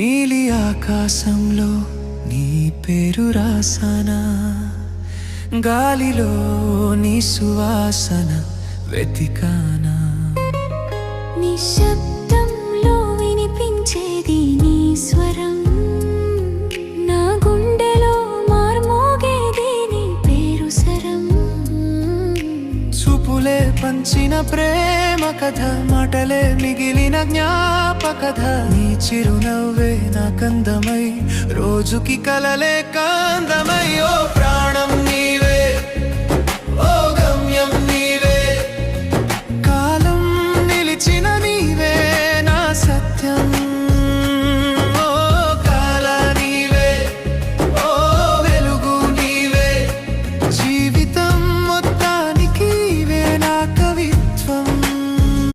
నీలి ఆకాశంలో నీ పేరు రాసానా, గాలిలో నీ సువాసన వెతికానా. నిశ్శబ్దంలో వినిపించేది నీ స్వరం, నా గుండెలో మార్మోగేది నీ పేరు సరం. చూపులే పంచిన ప్రేమ కథ, మాటలే మిగిలిన జ్ఞాపకథ. నీ చిరునవ్వే నా కందమై, రోజుకి కలలే కాందమై. ఓ ప్రాణం నీవే, ఓ